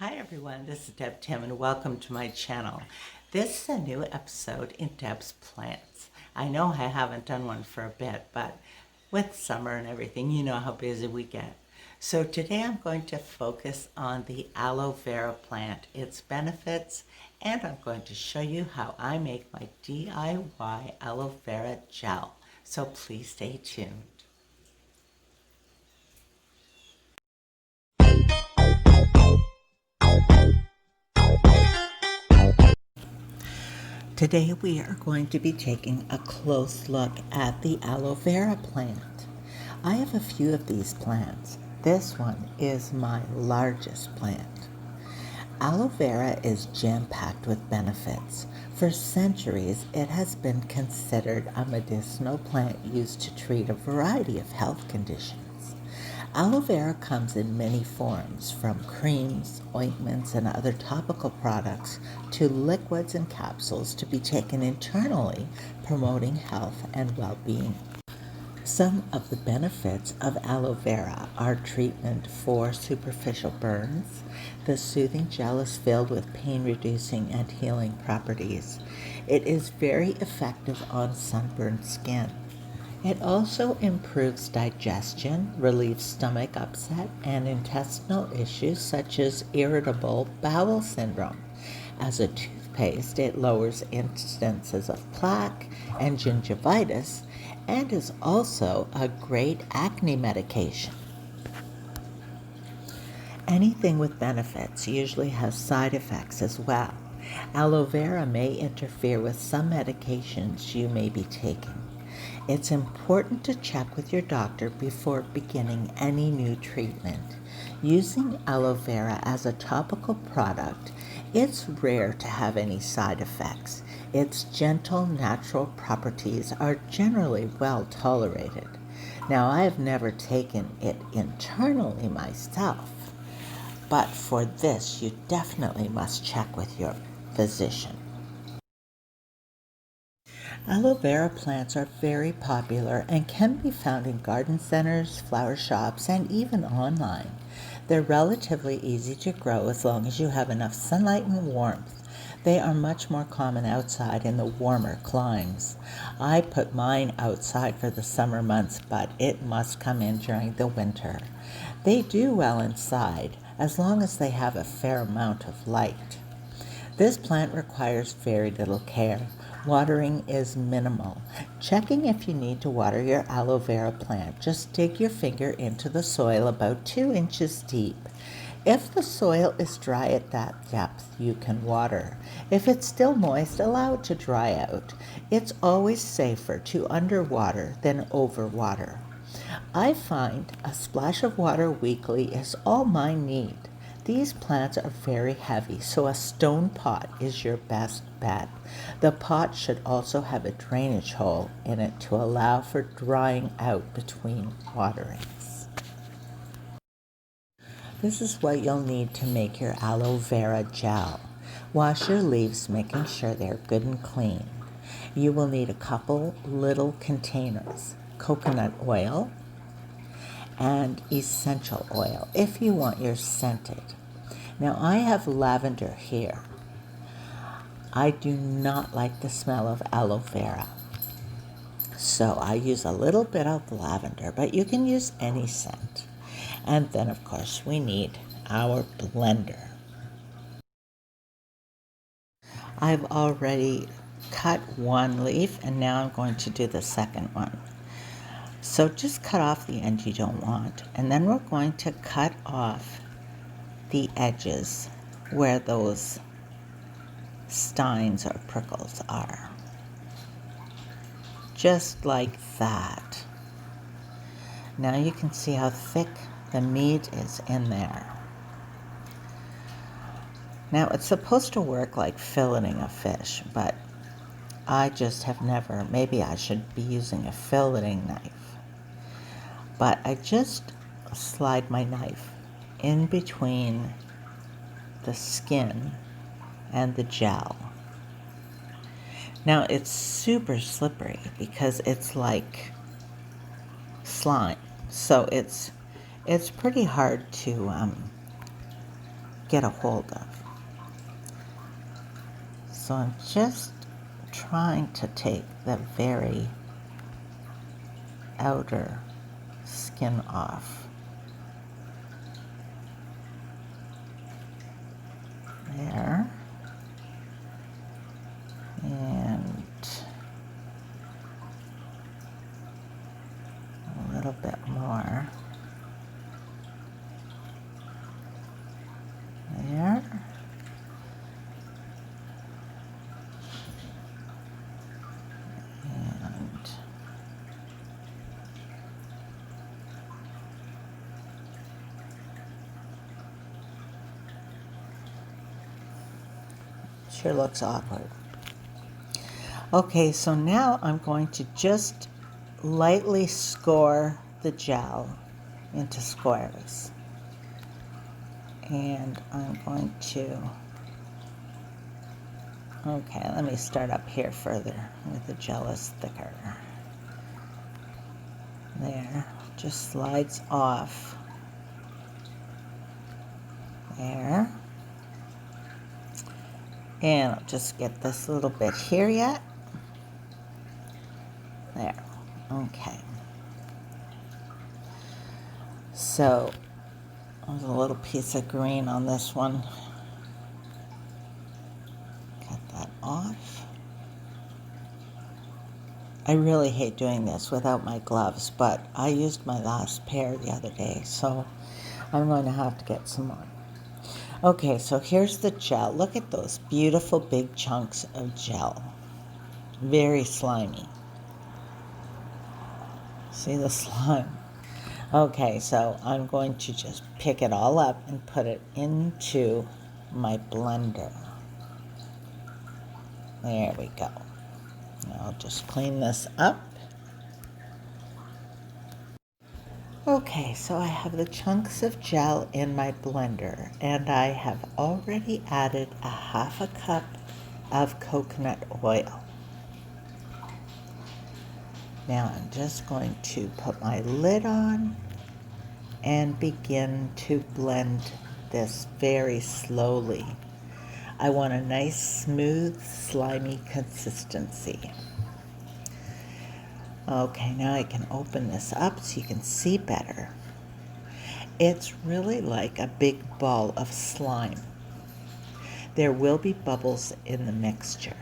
Hi everyone, this is Deb Tim and welcome to my channel. This is a new episode in Deb's Plants. I know I haven't done one for a bit, but with summer and everything, you know how busy we get. So today I'm going to focus on the aloe vera plant, its benefits, and I'm going to show you how I make my DIY aloe vera gel. So please stay tuned. Today we are going to be taking a close look at the aloe vera plant. I have a few of these plants. This one is my largest plant. Aloe vera is jam-packed with benefits. For centuries, it has been considered a medicinal plant used to treat a variety of health conditions. Aloe vera comes in many forms, from creams, ointments, and other topical products to liquids and capsules to be taken internally, promoting health and well-being. Some of the benefits of aloe vera are treatment for superficial burns. The soothing gel is filled with pain-reducing and healing properties. It is very effective on sunburned skin. It also improves digestion, relieves stomach upset, and intestinal issues such as irritable bowel syndrome. As a toothpaste, it lowers instances of plaque and gingivitis and is also a great acne medication. Anything with benefits usually has side effects as well. Aloe vera may interfere with some medications you may be taking. It's important to check with your doctor before beginning any new treatment. Using aloe vera as a topical product, it's rare to have any side effects. Its gentle, natural properties are generally well tolerated. Now, I have never taken it internally myself, but for this, you definitely must check with your physician. Aloe vera plants are very popular and can be found in garden centers, flower shops, and even online. They're relatively easy to grow as long as you have enough sunlight and warmth. They are much more common outside in the warmer climes. I put mine outside for the summer months, but it must come in during the winter. They do well inside as long as they have a fair amount of light. This plant requires very little care. Watering is minimal. Checking if you need to water your aloe vera plant, just dig your finger into the soil about 2 inches deep. If the soil is dry at that depth, you can water. If it's still moist, allow it to dry out. It's always safer to underwater than overwater. I find a splash of water weekly is all mine need. These plants are very heavy, so a stone pot is your best bet. The pot should also have a drainage hole in it to allow for drying out between waterings. This is what you'll need to make your aloe vera gel. Wash your leaves, making sure they're good and clean. You will need a couple little containers, coconut oil, and essential oil if you want yours scented. Now I have lavender here. I do not like the smell of aloe vera, so I use a little bit of lavender, but you can use any scent. And then of course we need our blender. I've already cut one leaf and now I'm going to do the second one. So just cut off the end you don't want, and then we're going to cut off the edges where those steins or prickles are. Just like that. Now you can see how thick the meat is in there. Now it's supposed to work like filleting a fish, but I just have never, maybe I should be using a filleting knife. But I just slide my knife in between the skin and the gel. Now it's super slippery because it's like slime, so it's pretty hard to get a hold of. So I'm just trying to take the very outer skin off. There. And a little bit more. There. And sure looks awkward. Okay, so now I'm going to just lightly score the gel into squares. And I'm going to, okay, let me start up here further where the gel is thicker. There, just slides off. There. And I'll just get this little bit here yet. There, okay. So, there's a little piece of green on this one. Cut that off. I really hate doing this without my gloves, but I used my last pair the other day, so I'm going to have to get some more. Okay, so here's the gel. Look at those beautiful big chunks of gel. Very slimy. See the slime? Okay, so I'm going to just pick it all up and put it into my blender. There we go. Now I'll just clean this up. Okay, so I have the chunks of gel in my blender, and I have already added a half a cup of coconut oil. Now I'm just going to put my lid on and begin to blend this very slowly. I want a nice, smooth, slimy consistency. Okay, now I can open this up so you can see better. It's really like a big ball of slime. There will be bubbles in the mixture.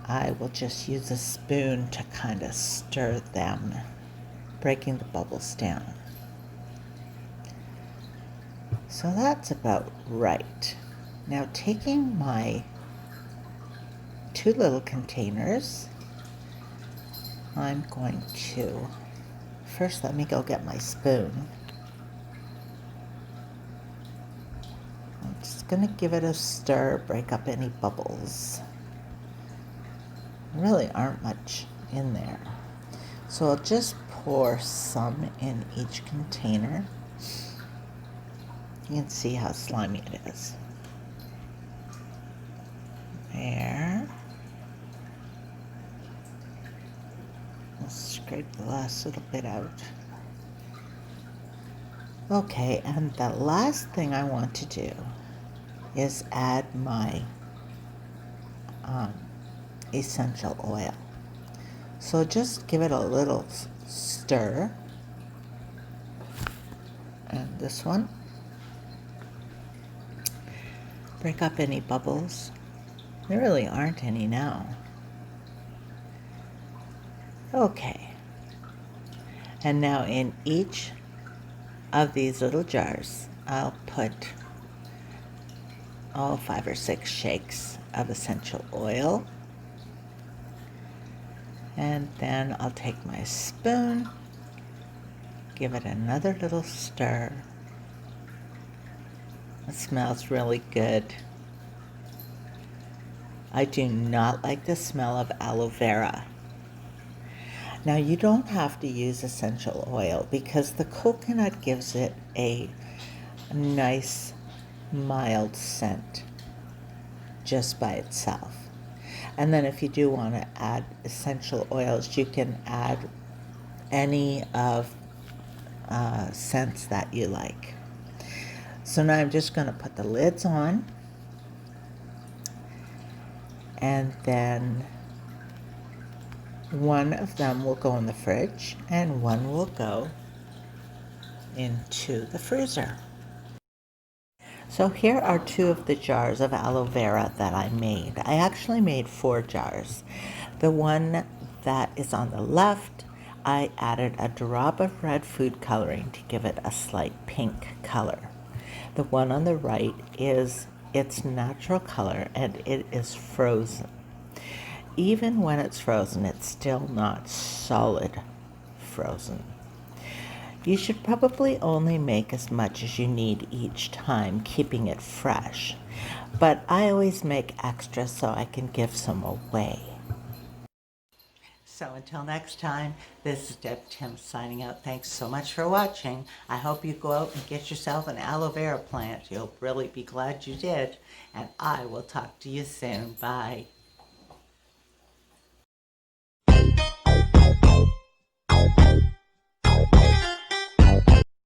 I will just use a spoon to kind of stir them, breaking the bubbles down. So that's about right. Now taking my 2 little containers, I'm going to, first let me go get my spoon. I'm just going to give it a stir, break up any bubbles. There really aren't much in there. So I'll just pour some in each container. You can see how slimy it is. There. I'll scrape the last little bit out. Okay, and the last thing I want to do is add my essential oil. So just give it a little stir. And this one. Break up any bubbles. There really aren't any now. Okay. And now in each of these little jars, I'll put 5 or 6 shakes of essential oil. And then I'll take my spoon, give it another little stir. It smells really good. I do not like the smell of aloe vera. Now you don't have to use essential oil because the coconut gives it a nice mild scent just by itself. And then if you do want to add essential oils, you can add any of scents that you like. So now I'm just going to put the lids on, and then one of them will go in the fridge and one will go into the freezer. So here are two of the jars of aloe vera that I made. I actually made 4 jars. The one that is on the left, I added a drop of red food coloring to give it a slight pink color. The one on the right is its natural color, and it is frozen. Even when it's frozen, it's still not solid frozen. You should probably only make as much as you need each time, keeping it fresh. But I always make extra so I can give some away. So until next time, this is Deb Tim signing out. Thanks so much for watching. I hope you go out and get yourself an aloe vera plant. You'll really be glad you did. And I will talk to you soon. Bye.